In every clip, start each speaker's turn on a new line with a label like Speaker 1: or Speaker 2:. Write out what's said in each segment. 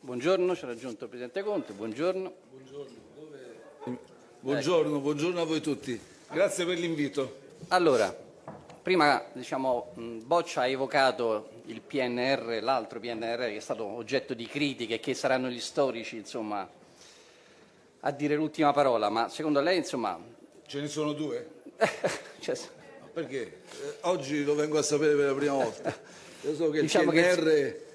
Speaker 1: Buongiorno, ci ha raggiunto il Presidente Conte, buongiorno.
Speaker 2: Buongiorno a voi tutti. Grazie per l'invito.
Speaker 1: Allora, prima Boccia ha evocato il PNR, l'altro PNR che è stato oggetto di critiche e che saranno gli storici, insomma, a dire l'ultima parola, ma secondo lei, insomma...
Speaker 2: Ce ne sono due?
Speaker 1: cioè,
Speaker 2: Perché? Oggi lo vengo a sapere per la prima volta. Io so che
Speaker 1: Diciamo
Speaker 2: il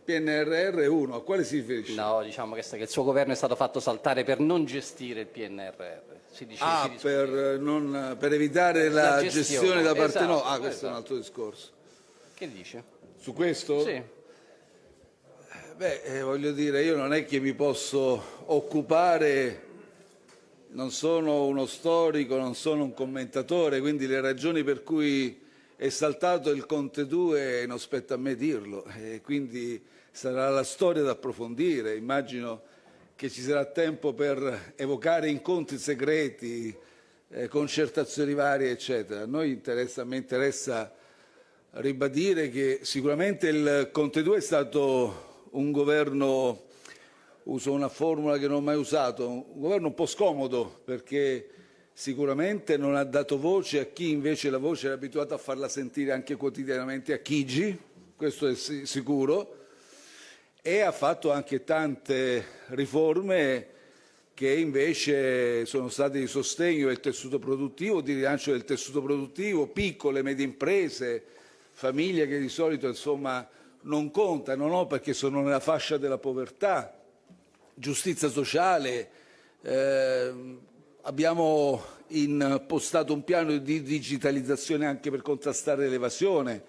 Speaker 2: PNRR è uno. A quale si riferisce?
Speaker 1: no, diciamo che il suo governo è stato fatto saltare per non gestire il PNRR. Si dice,
Speaker 2: per evitare la gestione da parte
Speaker 1: esatto,
Speaker 2: no. Questo è un altro discorso.
Speaker 1: Che dice?
Speaker 2: Su questo?
Speaker 1: Sì.
Speaker 2: Voglio dire, io non è che mi posso occupare, non sono uno storico, non sono un commentatore, quindi le ragioni per cui è saltato il Conte 2 non spetta a me dirlo, e quindi sarà la storia da approfondire. Immagino che ci sarà tempo per evocare incontri segreti, concertazioni varie, eccetera. A me interessa ribadire che sicuramente il Conte 2 è stato un governo, uso una formula che non ho mai usato, un governo un po' scomodo, perché sicuramente non ha dato voce a chi invece la voce era abituato a farla sentire anche quotidianamente a Chigi, questo è sicuro, e ha fatto anche tante riforme che invece sono state di sostegno del tessuto produttivo, di rilancio del tessuto produttivo, piccole e medie imprese, famiglie che di solito insomma non contano, no? Perché sono nella fascia della povertà, giustizia sociale, abbiamo impostato un piano di digitalizzazione anche per contrastare l'evasione,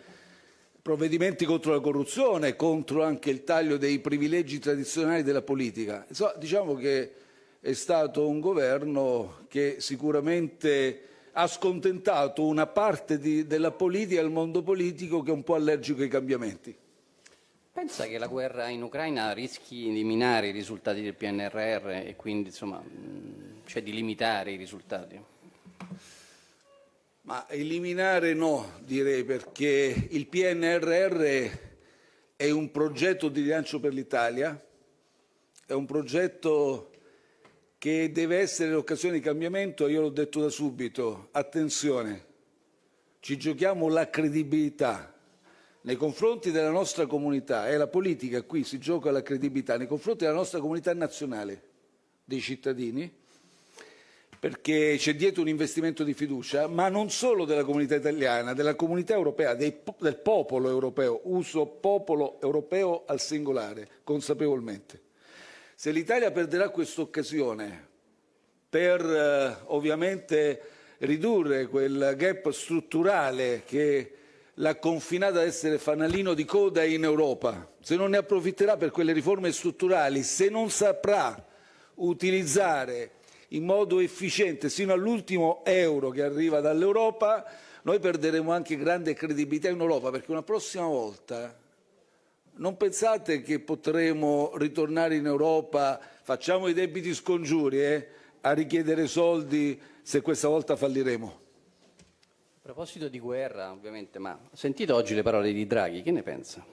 Speaker 2: provvedimenti contro la corruzione, contro anche il taglio dei privilegi tradizionali della politica. Insomma, diciamo che è stato un governo che sicuramente ha scontentato una parte della politica e del mondo politico che è un po' allergico ai cambiamenti.
Speaker 1: Pensa che la guerra in Ucraina rischi di minare i risultati del PNRR e quindi cioè di limitare i risultati?
Speaker 2: Ma eliminare no, direi, perché il PNRR è un progetto di rilancio per l'Italia, è un progetto che deve essere l'occasione di cambiamento. Io l'ho detto da subito, attenzione, ci giochiamo la credibilità nei confronti della nostra comunità, e la politica qui si gioca la credibilità nei confronti della nostra comunità nazionale, dei cittadini, perché c'è dietro un investimento di fiducia, ma non solo della comunità italiana, della comunità europea, del popolo europeo, uso popolo europeo al singolare, consapevolmente. Se l'Italia perderà questa occasione per ovviamente ridurre quel gap strutturale che l'ha confinata ad essere fanalino di coda in Europa, se non ne approfitterà per quelle riforme strutturali, se non saprà utilizzare in modo efficiente sino all'ultimo euro che arriva dall'Europa, noi perderemo anche grande credibilità in Europa, perché una prossima volta non pensate che potremo ritornare in Europa, facciamo i debiti scongiuri, a richiedere soldi se questa volta falliremo.
Speaker 1: A proposito di guerra, ovviamente, ma ho sentito oggi le parole di Draghi, che ne pensa?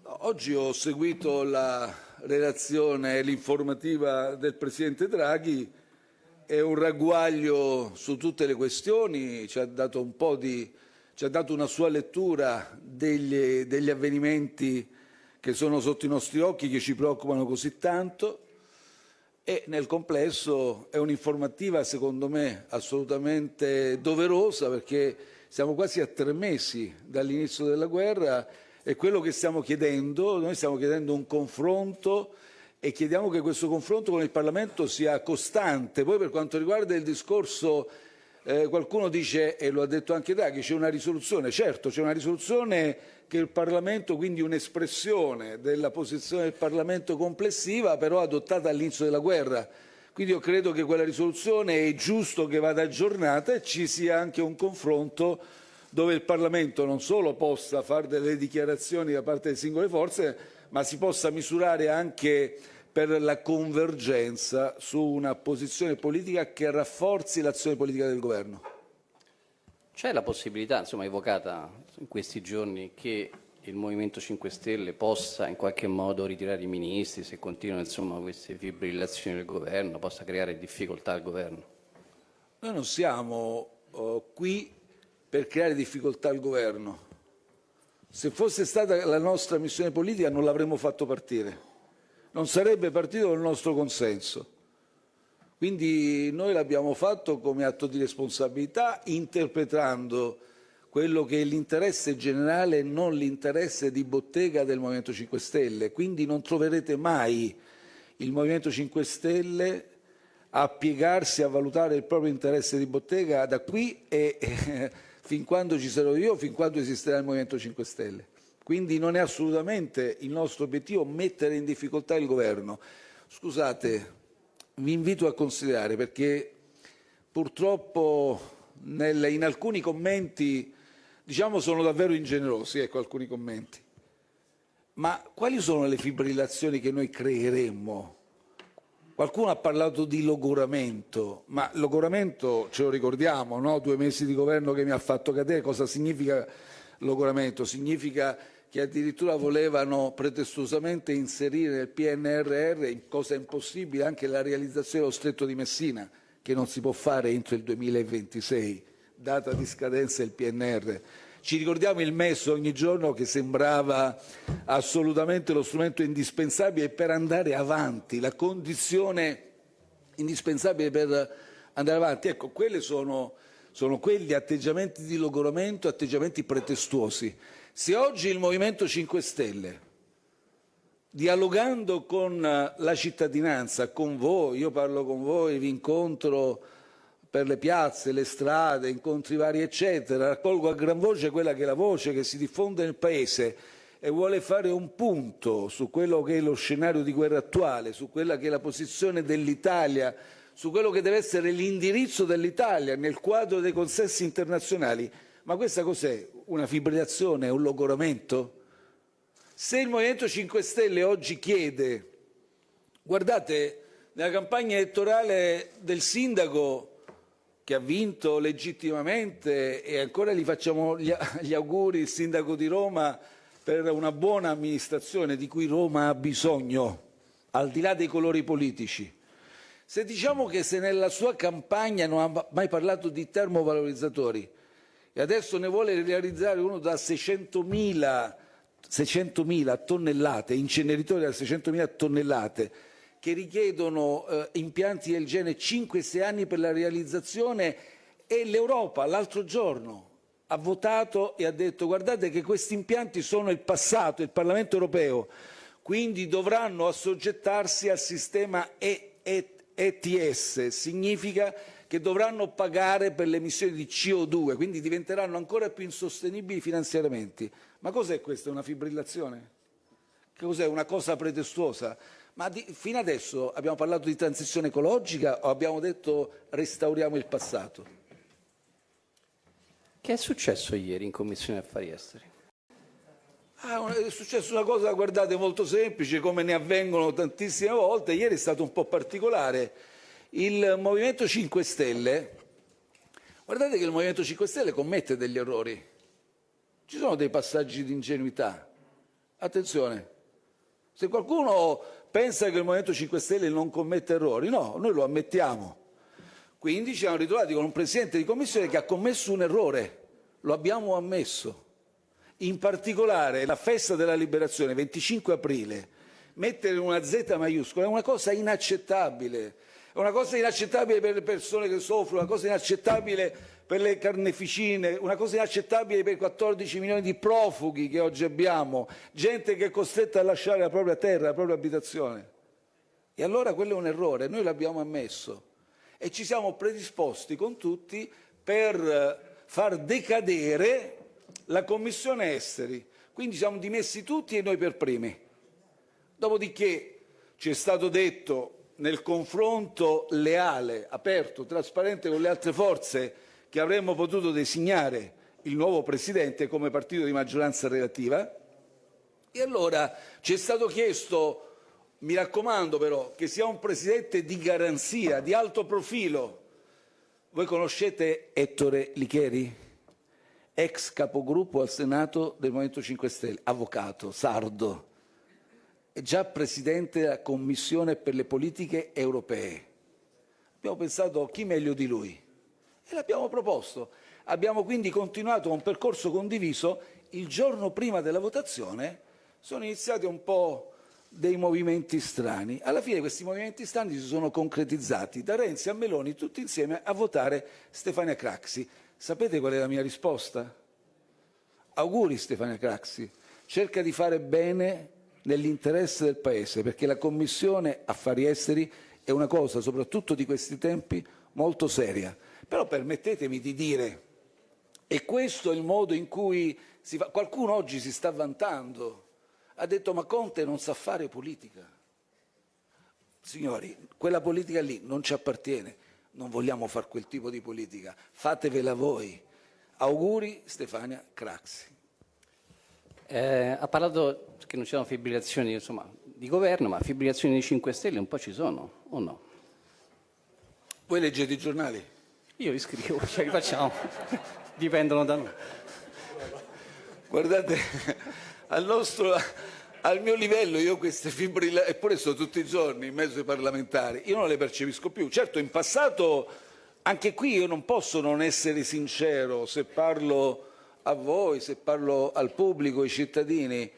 Speaker 2: Oggi ho seguito la relazione, l'informativa del Presidente Draghi, è un ragguaglio su tutte le questioni, ci ha dato una sua lettura degli avvenimenti che sono sotto i nostri occhi, che ci preoccupano così tanto, e nel complesso è un'informativa secondo me assolutamente doverosa, perché siamo quasi a 3 mesi dall'inizio della guerra e quello che stiamo chiedendo, noi stiamo chiedendo un confronto e chiediamo che questo confronto con il Parlamento sia costante. Poi per quanto riguarda il discorso, qualcuno dice, e lo ha detto anche Draghi, c'è una risoluzione. Certo, c'è una risoluzione che il Parlamento, quindi un'espressione della posizione del Parlamento complessiva, però adottata all'inizio della guerra. Quindi io credo che quella risoluzione è giusto che vada aggiornata e ci sia anche un confronto dove il Parlamento non solo possa fare delle dichiarazioni da parte delle singole forze, ma si possa misurare anche per la convergenza su una posizione politica che rafforzi l'azione politica del Governo.
Speaker 1: C'è la possibilità, insomma, evocata in questi giorni, che il Movimento 5 Stelle possa in qualche modo ritirare i ministri, se continuano insomma queste fibrillazioni del governo, possa creare difficoltà al governo?
Speaker 2: Noi non siamo qui per creare difficoltà al governo. Se fosse stata la nostra missione politica non l'avremmo fatto partire, non sarebbe partito con il nostro consenso. Quindi noi l'abbiamo fatto come atto di responsabilità, interpretando quello che è l'interesse generale e non l'interesse di bottega del Movimento 5 Stelle. Quindi non troverete mai il Movimento 5 Stelle a piegarsi a valutare il proprio interesse di bottega da qui e fin quando ci sarò io, fin quando esisterà il Movimento 5 Stelle. Quindi non è assolutamente il nostro obiettivo mettere in difficoltà il governo. Scusate, vi invito a considerare, perché purtroppo in alcuni commenti, diciamo, sono davvero ingenerosi, ecco, alcuni commenti. Ma quali sono le fibrillazioni che noi creeremmo? Qualcuno ha parlato di logoramento, ma logoramento ce lo ricordiamo, no? 2 mesi di governo che mi ha fatto cadere. Cosa significa logoramento? Significa che addirittura volevano pretestuosamente inserire nel PNRR, cosa impossibile, anche la realizzazione dello Stretto di Messina, che non si può fare entro il 2026, data di scadenza del PNR. Ci ricordiamo il MES ogni giorno, che sembrava assolutamente lo strumento indispensabile per andare avanti, la condizione indispensabile per andare avanti. Ecco, quelli sono quegli atteggiamenti di logoramento, atteggiamenti pretestuosi. Se oggi il Movimento 5 Stelle, dialogando con la cittadinanza, con voi, io parlo con voi, vi incontro per le piazze, le strade, incontri vari eccetera, raccolgo a gran voce quella che è la voce che si diffonde nel Paese e vuole fare un punto su quello che è lo scenario di guerra attuale, su quella che è la posizione dell'Italia, su quello che deve essere l'indirizzo dell'Italia nel quadro dei consessi internazionali. Ma questa cos'è? Una fibrillazione? Un logoramento? Se il Movimento 5 Stelle oggi chiede, guardate, nella campagna elettorale del sindaco che ha vinto legittimamente, e ancora gli facciamo gli auguri, il sindaco di Roma, per una buona amministrazione di cui Roma ha bisogno, al di là dei colori politici. Se diciamo che se nella sua campagna non ha mai parlato di termovalorizzatori e adesso ne vuole realizzare uno da 600.000 tonnellate, inceneritori da 600.000 tonnellate, che richiedono impianti del genere 5-6 anni per la realizzazione, e l'Europa l'altro giorno ha votato e ha detto guardate che questi impianti sono il passato, il Parlamento europeo, quindi dovranno assoggettarsi al sistema ETS, significa che dovranno pagare per le emissioni di CO2, quindi diventeranno ancora più insostenibili finanziariamente. Ma cos'è questa? Una fibrillazione? Che cos'è? Una cosa pretestuosa? Ma fino adesso abbiamo parlato di transizione ecologica o abbiamo detto restauriamo il passato?
Speaker 1: Che è successo ieri in Commissione Affari Esteri?
Speaker 2: È successa una cosa, guardate, molto semplice, come ne avvengono tantissime volte. Ieri è stato un po' particolare. Il Movimento 5 Stelle, guardate che il Movimento 5 Stelle commette degli errori. Ci sono dei passaggi di ingenuità. Attenzione, se qualcuno pensa che il Movimento 5 Stelle non commette errori, no, noi lo ammettiamo. Quindi ci siamo ritrovati con un Presidente di Commissione che ha commesso un errore, lo abbiamo ammesso. In particolare la festa della liberazione, 25 aprile, mettere una Z maiuscola è una cosa inaccettabile. È una cosa inaccettabile per le persone che soffrono, una cosa inaccettabile per le carneficine, una cosa inaccettabile per i 14 milioni di profughi che oggi abbiamo, gente che è costretta a lasciare la propria terra, la propria abitazione. E allora quello è un errore, noi l'abbiamo ammesso e ci siamo predisposti con tutti per far decadere la Commissione Esteri. Quindi siamo dimessi tutti e noi per primi. Dopodiché ci è stato detto, nel confronto leale, aperto, trasparente con le altre forze, che avremmo potuto designare il nuovo Presidente come partito di maggioranza relativa, e allora ci è stato chiesto, mi raccomando però, che sia un Presidente di garanzia, di alto profilo. Voi conoscete Ettore Licheri? ex capogruppo al Senato del Movimento 5 Stelle, avvocato, sardo, è già presidente della Commissione per le politiche europee. Abbiamo pensato chi meglio di lui e l'abbiamo proposto. Abbiamo quindi continuato un percorso condiviso. Il giorno prima della votazione sono iniziati un po' dei movimenti strani. Alla fine questi movimenti strani si sono concretizzati da Renzi a Meloni tutti insieme a votare Stefania Craxi. Sapete qual è la mia risposta? Auguri Stefania Craxi, cerca di fare bene nell'interesse del Paese, perché la Commissione Affari Esteri è una cosa, soprattutto di questi tempi, molto seria. Però permettetemi di dire, e questo è il modo in cui si fa. Qualcuno oggi si sta vantando, ha detto ma Conte non sa fare politica. Signori, quella politica lì non ci appartiene, non vogliamo fare quel tipo di politica, fatevela voi. Auguri Stefania Craxi.
Speaker 1: Ha parlato che non ci sono fibrillazioni di governo, ma fibrillazioni dei 5 Stelle un po' ci sono, o no?
Speaker 2: Voi leggete i giornali?
Speaker 1: Io li scrivo, cioè li facciamo, dipendono da noi.
Speaker 2: Guardate, al mio livello io queste fibrillazioni, eppure sto tutti i giorni in mezzo ai parlamentari, io non le percepisco più. Certo, in passato, anche qui io non posso non essere sincero, se parlo a voi, se parlo al pubblico, ai cittadini.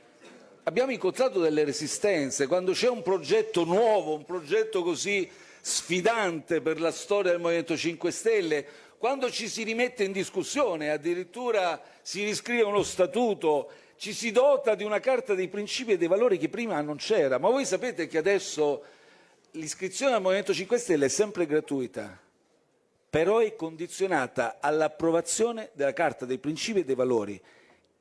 Speaker 2: Abbiamo incontrato delle resistenze, quando c'è un progetto nuovo, un progetto così sfidante per la storia del Movimento 5 Stelle, quando ci si rimette in discussione, addirittura si riscrive uno statuto, ci si dota di una carta dei principi e dei valori che prima non c'era. Ma voi sapete che adesso l'iscrizione al Movimento 5 Stelle è sempre gratuita, però è condizionata all'approvazione della carta dei principi e dei valori.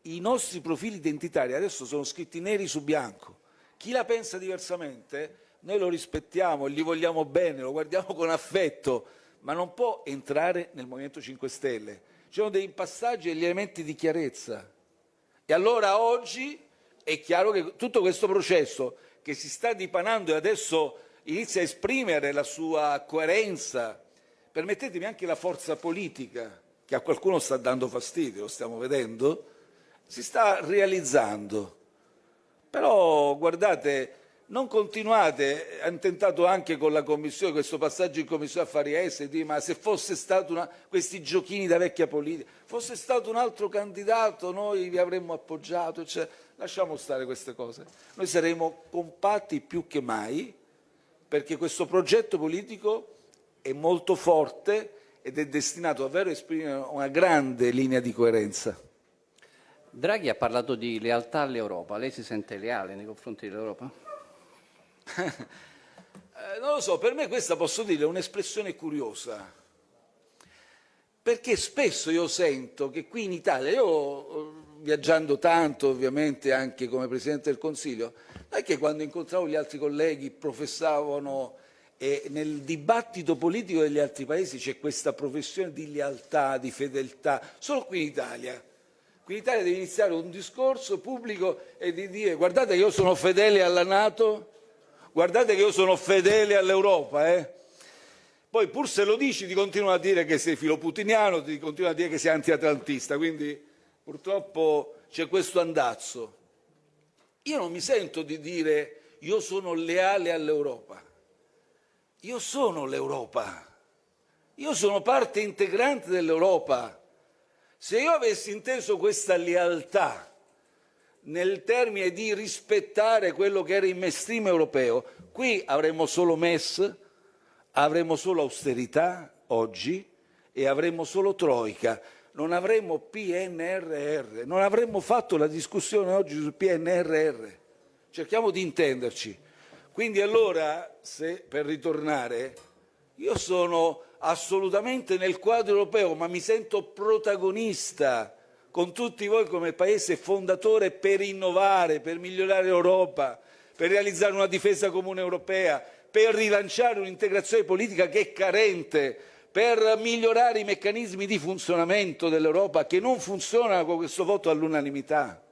Speaker 2: I nostri profili identitari adesso sono scritti neri su bianco. Chi la pensa diversamente, noi lo rispettiamo, gli vogliamo bene, lo guardiamo con affetto, ma non può entrare nel Movimento 5 Stelle. Ci sono dei passaggi e degli elementi di chiarezza. E allora oggi è chiaro che tutto questo processo che si sta dipanando e adesso inizia a esprimere la sua coerenza, permettetemi anche la forza politica, che a qualcuno sta dando fastidio, lo stiamo vedendo, si sta realizzando. Però guardate, non continuate, hanno tentato anche con la Commissione, questo passaggio in Commissione Affari Esteri, ma se fosse stato questi giochini da vecchia politica, fosse stato un altro candidato noi vi avremmo appoggiato, cioè, lasciamo stare queste cose. Noi saremo compatti più che mai perché questo progetto politico è molto forte ed è destinato davvero a esprimere una grande linea di coerenza.
Speaker 1: Draghi ha parlato di lealtà all'Europa, lei si sente leale nei confronti dell'Europa?
Speaker 2: Non lo so, per me questa posso dire è un'espressione curiosa, perché spesso io sento che qui in Italia, io viaggiando tanto ovviamente anche come Presidente del Consiglio, non è che quando incontravo gli altri colleghi professavano e nel dibattito politico degli altri paesi c'è questa professione di lealtà, di fedeltà, solo qui in Italia. Qui in Italia devi iniziare un discorso pubblico e di dire guardate che io sono fedele alla Nato, guardate che io sono fedele all'Europa. Poi pur se lo dici ti continuano a dire che sei filoputiniano, ti continuano a dire che sei antiatlantista, quindi purtroppo c'è questo andazzo. Io non mi sento di dire io sono leale all'Europa, io sono l'Europa, io sono parte integrante dell'Europa. Se io avessi inteso questa lealtà nel termine di rispettare quello che era il mainstream europeo, qui avremmo solo MES, avremmo solo austerità oggi e avremmo solo Troika, non avremmo PNRR, non avremmo fatto la discussione oggi sul PNRR. Cerchiamo di intenderci. Quindi allora, se per ritornare, io sono assolutamente nel quadro europeo, ma mi sento protagonista con tutti voi come paese fondatore per innovare, per migliorare l'Europa, per realizzare una difesa comune europea, per rilanciare un'integrazione politica che è carente, per migliorare i meccanismi di funzionamento dell'Europa che non funzionano con questo voto all'unanimità.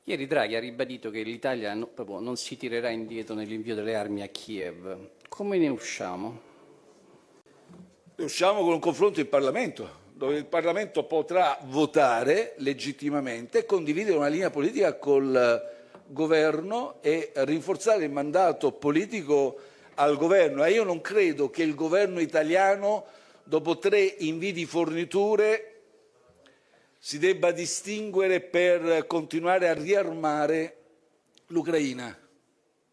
Speaker 1: Ieri Draghi ha ribadito che l'Italia proprio non si tirerà indietro nell'invio delle armi a Kiev. Come ne usciamo?
Speaker 2: Usciamo con un confronto in Parlamento, dove il Parlamento potrà votare legittimamente e condividere una linea politica col governo e rinforzare il mandato politico al governo. E io non credo che il governo italiano, dopo 3 invii di forniture, si debba distinguere per continuare a riarmare l'Ucraina.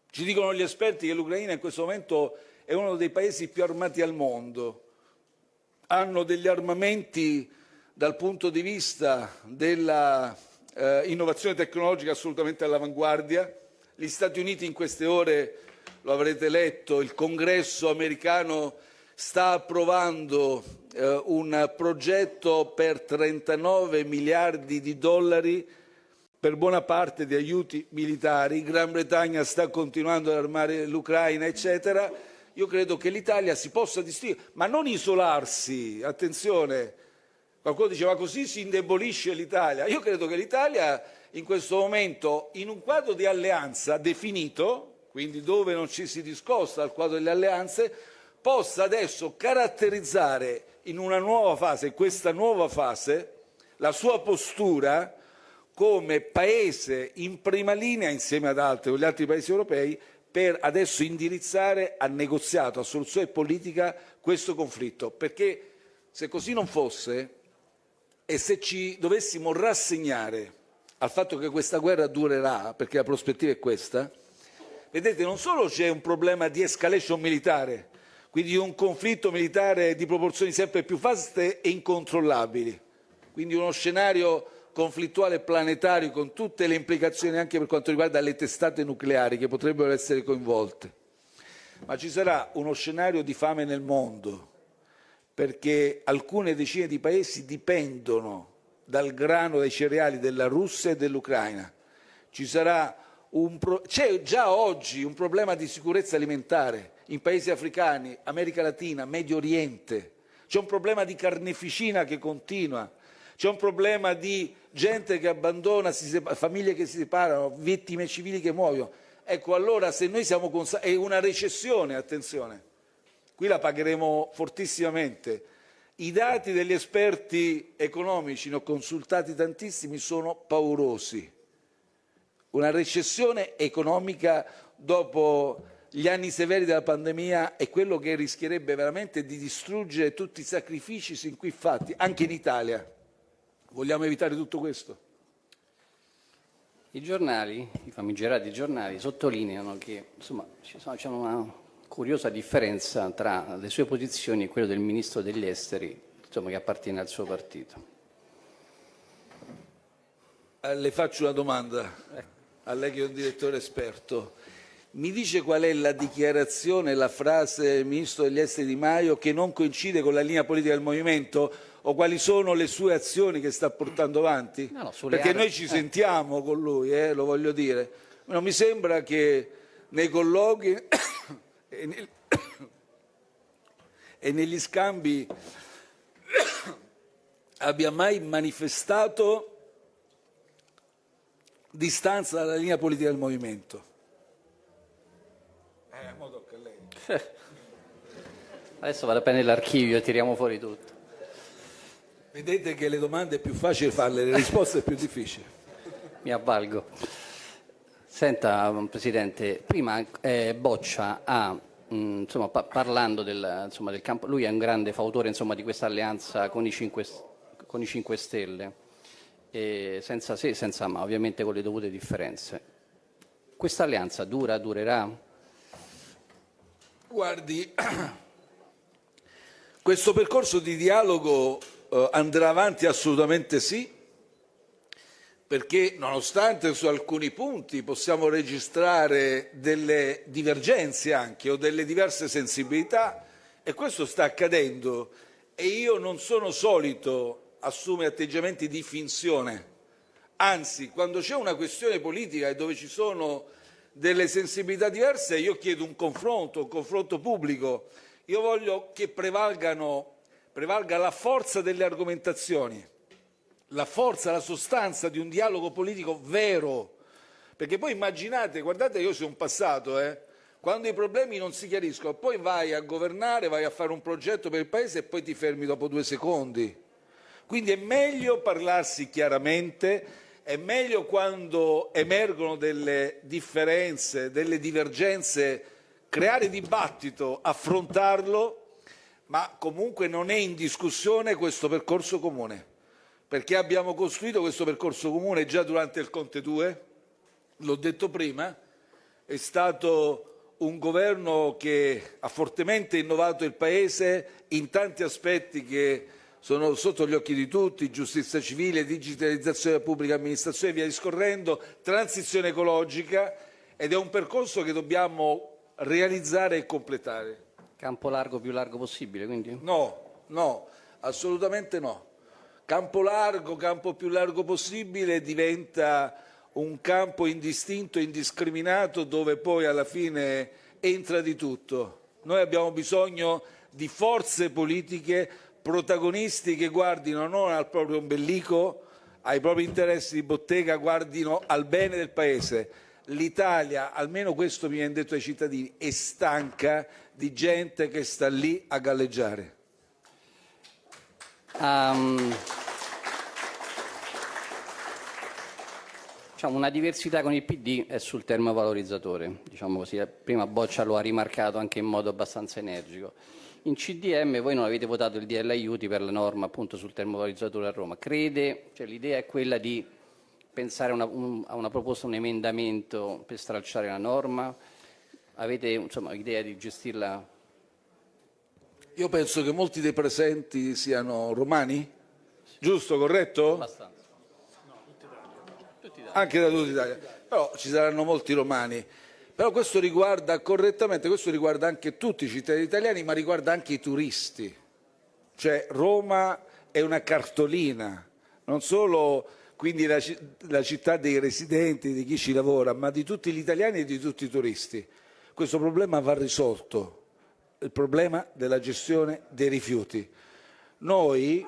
Speaker 2: Ci dicono gli esperti che l'Ucraina in questo momento è uno dei paesi più armati al mondo. Hanno degli armamenti dal punto di vista della innovazione tecnologica assolutamente all'avanguardia. Gli Stati Uniti in queste ore, lo avrete letto, il Congresso americano sta approvando un progetto per 39 miliardi di dollari per buona parte di aiuti militari. Gran Bretagna sta continuando ad armare l'Ucraina, eccetera. Io credo che l'Italia si possa distinguere, ma non isolarsi. Attenzione, qualcuno diceva così si indebolisce l'Italia. Io credo che l'Italia in questo momento, in un quadro di alleanza definito, quindi dove non ci si discosta dal quadro delle alleanze, possa adesso caratterizzare in una nuova fase, in questa nuova fase, la sua postura come paese in prima linea insieme ad gli altri paesi europei per adesso indirizzare al negoziato, a soluzione politica questo conflitto. Perché se così non fosse e se ci dovessimo rassegnare al fatto che questa guerra durerà, perché la prospettiva è questa, vedete, non solo c'è un problema di escalation militare, quindi un conflitto militare di proporzioni sempre più vaste e incontrollabili, quindi uno scenario conflittuale planetario con tutte le implicazioni anche per quanto riguarda le testate nucleari che potrebbero essere coinvolte. Ma ci sarà uno scenario di fame nel mondo, perché alcune decine di paesi dipendono dal grano, dai cereali della Russia e dell'Ucraina. C'è già oggi un problema di sicurezza alimentare in paesi africani, America Latina, Medio Oriente. C'è un problema di carneficina che continua. C'è un problema di gente che abbandona, famiglie che si separano, vittime civili che muoiono. Ecco, allora se noi siamo è una recessione, attenzione, qui la pagheremo fortissimamente. I dati degli esperti economici, ne ho consultati tantissimi, sono paurosi. Una recessione economica dopo gli anni severi della pandemia è quello che rischierebbe veramente di distruggere tutti i sacrifici sin qui fatti, anche in Italia. Vogliamo evitare tutto questo?
Speaker 1: I giornali, i famigerati giornali, sottolineano che insomma, c'è una curiosa differenza tra le sue posizioni e quelle del ministro degli esteri, insomma, che appartiene al suo partito.
Speaker 2: Le faccio una domanda, a lei che è un direttore esperto. Mi dice qual è la dichiarazione, la frase del ministro degli esteri Di Maio che non coincide con la linea politica del Movimento? O quali sono le sue azioni che sta portando avanti?
Speaker 1: No,
Speaker 2: perché noi ci sentiamo con lui, lo voglio dire. Non mi sembra che nei colloqui e negli scambi abbia mai manifestato distanza dalla linea politica del Movimento. Mo tocca a lei.
Speaker 1: Adesso vado a prendere l'archivio e tiriamo fuori tutto.
Speaker 2: Vedete che le domande è più facile farle, le risposte è più difficile.
Speaker 1: Mi avvalgo. Senta, Presidente, prima Boccia ha, insomma, parlando del campo, lui è un grande fautore insomma, di questa alleanza con i 5 Stelle, senza se, senza ma, ovviamente con le dovute differenze. Questa alleanza durerà?
Speaker 2: Guardi, questo percorso di dialogo andrà avanti assolutamente sì, perché nonostante su alcuni punti possiamo registrare delle divergenze anche o delle diverse sensibilità, e questo sta accadendo, e io non sono solito assumere atteggiamenti di finzione, anzi quando c'è una questione politica e dove ci sono delle sensibilità diverse io chiedo un confronto pubblico, io voglio che prevalga la forza delle argomentazioni, la forza, la sostanza di un dialogo politico vero. Perché poi immaginate, guardate, io sono passato, quando i problemi non si chiariscono, poi vai a governare, vai a fare un progetto per il Paese e poi ti fermi dopo 2 secondi. Quindi è meglio parlarsi chiaramente, è meglio quando emergono delle differenze, delle divergenze, creare dibattito, affrontarlo, ma comunque non è in discussione questo percorso comune, perché abbiamo costruito questo percorso comune già durante il Conte 2, l'ho detto prima, è stato un governo che ha fortemente innovato il Paese in tanti aspetti che sono sotto gli occhi di tutti: giustizia civile, digitalizzazione della pubblica amministrazione, via discorrendo, transizione ecologica, ed è un percorso che dobbiamo realizzare e completare.
Speaker 1: Campo largo, più largo possibile, quindi?
Speaker 2: No, assolutamente no. Campo più largo possibile diventa un campo indistinto, indiscriminato, dove poi alla fine entra di tutto. Noi abbiamo bisogno di forze politiche, protagonisti che guardino non al proprio ombelico, ai propri interessi di bottega, guardino al bene del Paese. L'Italia, almeno questo mi viene detto ai cittadini, è stanca di gente che sta lì a galleggiare.
Speaker 1: Diciamo, una diversità con il PD è sul termovalorizzatore, diciamo così. Prima Boccia lo ha rimarcato anche in modo abbastanza energico. In CDM voi non avete votato il DL aiuti per la norma appunto sul termovalorizzatore a Roma. Crede, cioè l'idea è quella di pensare a una proposta, un emendamento per stralciare la norma? Avete insomma idea di gestirla?
Speaker 2: Io penso che molti dei presenti siano romani, giusto, corretto?
Speaker 1: Abbastanza.
Speaker 2: Anche da tutta Italia, però ci saranno molti romani. Però questo riguarda correttamente, questo riguarda anche tutti i cittadini italiani, ma riguarda anche i turisti. Cioè Roma è una cartolina, non solo quindi la città dei residenti, di chi ci lavora, ma di tutti gli italiani e di tutti i turisti. Questo problema va risolto, il problema della gestione dei rifiuti. Noi,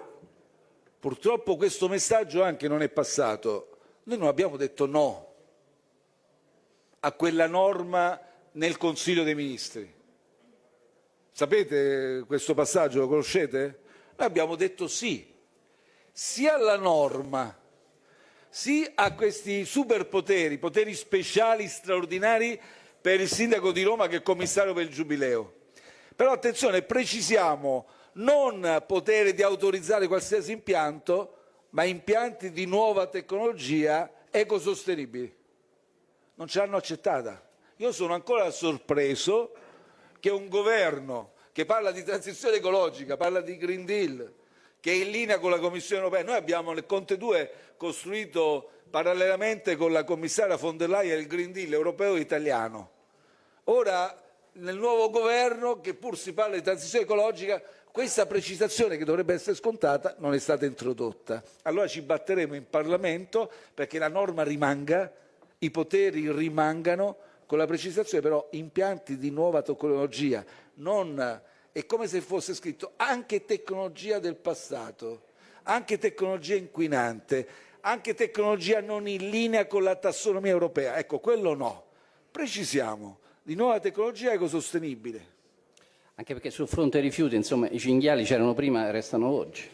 Speaker 2: purtroppo questo messaggio anche non è passato. Noi non abbiamo detto no a quella norma nel Consiglio dei Ministri. Sapete questo passaggio, lo conoscete? Noi abbiamo detto sì, sia alla norma, sì a questi superpoteri, poteri speciali straordinari per il sindaco di Roma che è commissario per il Giubileo. Però attenzione, precisiamo, non potere di autorizzare qualsiasi impianto, ma impianti di nuova tecnologia ecosostenibili. Non ce l'hanno accettata. Io sono ancora sorpreso che un governo che parla di transizione ecologica, parla di Green Deal, che è in linea con la Commissione europea. Noi abbiamo nel Conte 2 costruito parallelamente con la commissaria von der Leyen il Green Deal europeo e italiano. Ora, nel nuovo governo, che pur si parla di transizione ecologica, questa precisazione che dovrebbe essere scontata non è stata introdotta. Allora ci batteremo in Parlamento perché la norma rimanga, i poteri rimangano, con la precisazione però impianti di nuova tecnologia, non è come se fosse scritto anche tecnologia del passato, anche tecnologia inquinante, anche tecnologia non in linea con la tassonomia europea. Ecco, quello no. Precisiamo, di nuova tecnologia ecosostenibile.
Speaker 1: Anche perché sul fronte rifiuti, insomma, i cinghiali c'erano prima e restano oggi.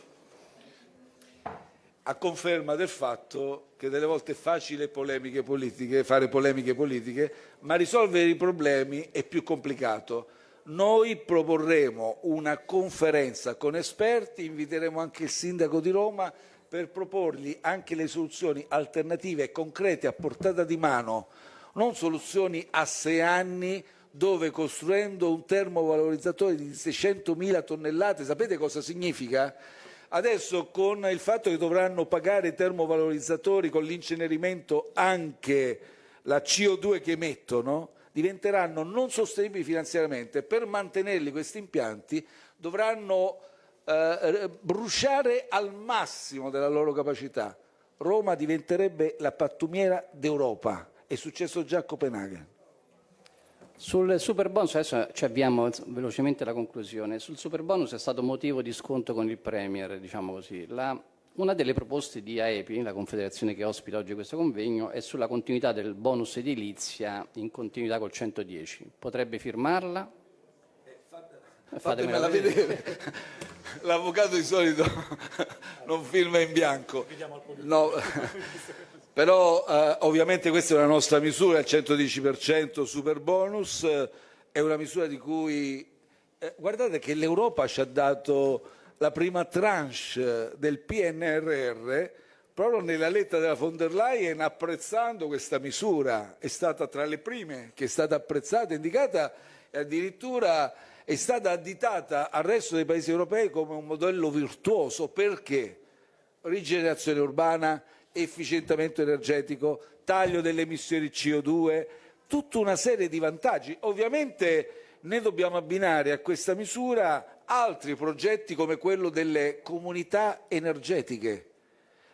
Speaker 2: A conferma del fatto che delle volte è facile fare polemiche politiche, ma risolvere i problemi è più complicato. Noi proporremo una conferenza con esperti, inviteremo anche il sindaco di Roma per proporgli anche le soluzioni alternative e concrete a portata di mano, non soluzioni a 6 anni, dove costruendo un termovalorizzatore di 600.000 tonnellate, sapete cosa significa? Adesso con il fatto che dovranno pagare i termovalorizzatori con l'incenerimento anche la CO2 che emettono, diventeranno non sostenibili finanziariamente. Per mantenerli questi impianti dovranno bruciare al massimo della loro capacità. Roma diventerebbe la pattumiera d'Europa, è successo già a Copenaghen.
Speaker 1: Sul superbonus, adesso ci avviamo velocemente alla conclusione, sul superbonus è stato motivo di scontro con il Premier, diciamo così. Una delle proposte di AEPI, la confederazione che ospita oggi questo convegno, è sulla continuità del bonus edilizia in continuità col 110. Potrebbe firmarla?
Speaker 2: Fatemela vedere. l'avvocato di solito non firma in bianco. No. Però ovviamente questa è una nostra misura, il 110% super bonus, è una misura di cui guardate che l'Europa ci ha dato la prima tranche del PNRR proprio nella lettera della von der Leyen, apprezzando questa misura. È stata tra le prime che è stata apprezzata, indicata e addirittura è stata additata al resto dei paesi europei come un modello virtuoso. Perché? Rigenerazione urbana, efficientamento energetico, taglio delle emissioni CO2, tutta una serie di vantaggi. Ovviamente ne dobbiamo abbinare a questa misura altri progetti come quello delle comunità energetiche.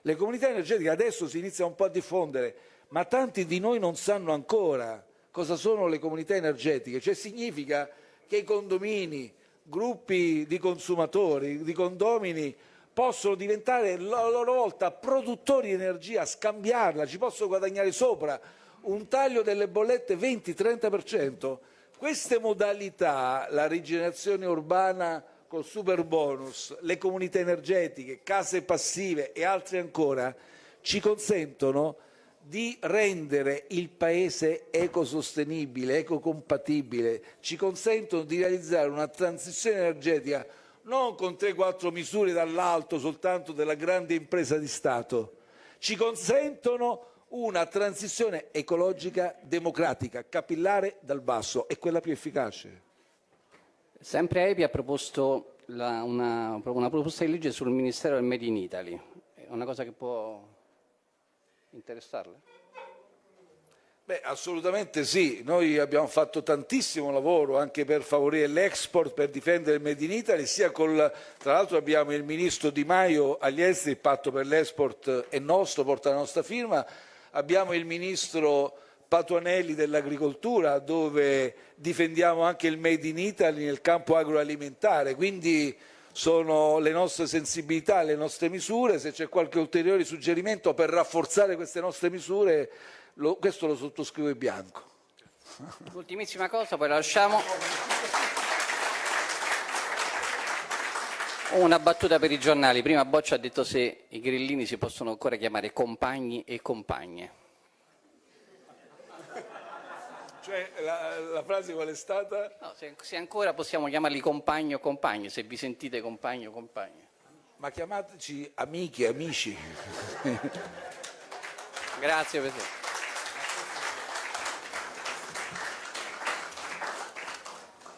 Speaker 2: Le comunità energetiche adesso si iniziano un po' a diffondere, ma tanti di noi non sanno ancora cosa sono le comunità energetiche. Cioè significa che i condomini, gruppi di consumatori, di condomini, possono diventare a loro volta produttori di energia, scambiarla, ci possono guadagnare sopra, un taglio delle bollette 20-30%. Queste modalità, la rigenerazione urbana col super bonus, le comunità energetiche, case passive e altre ancora, ci consentono di rendere il paese ecosostenibile, ecocompatibile, ci consentono di realizzare una transizione energetica non con 3-4 misure dall'alto soltanto della grande impresa di Stato, ci consentono una transizione ecologica democratica, capillare dal basso, è quella più efficace.
Speaker 1: Sempre EPI ha proposto una proposta di legge sul Ministero del Made in Italy. È una cosa che può interessarle?
Speaker 2: Beh, assolutamente sì, noi abbiamo fatto tantissimo lavoro anche per favorire l'export, per difendere il Made in Italy, tra l'altro abbiamo il ministro Di Maio agli esteri, il patto per l'export è nostro, porta la nostra firma, abbiamo il ministro Patuanelli dell'agricoltura dove difendiamo anche il Made in Italy nel campo agroalimentare, quindi sono le nostre sensibilità, le nostre misure. Se c'è qualche ulteriore suggerimento per rafforzare queste nostre misure, questo lo sottoscrivo in bianco.
Speaker 1: Ultimissima cosa, poi la lasciamo. Una battuta per i giornali. Prima Boccia ha detto se i grillini si possono ancora chiamare compagni e compagne.
Speaker 2: Cioè, la frase qual è stata?
Speaker 1: No, se ancora possiamo chiamarli compagno o compagne, se vi sentite compagno o compagne.
Speaker 2: Ma chiamateci amiche, amici.
Speaker 1: Grazie Presidente.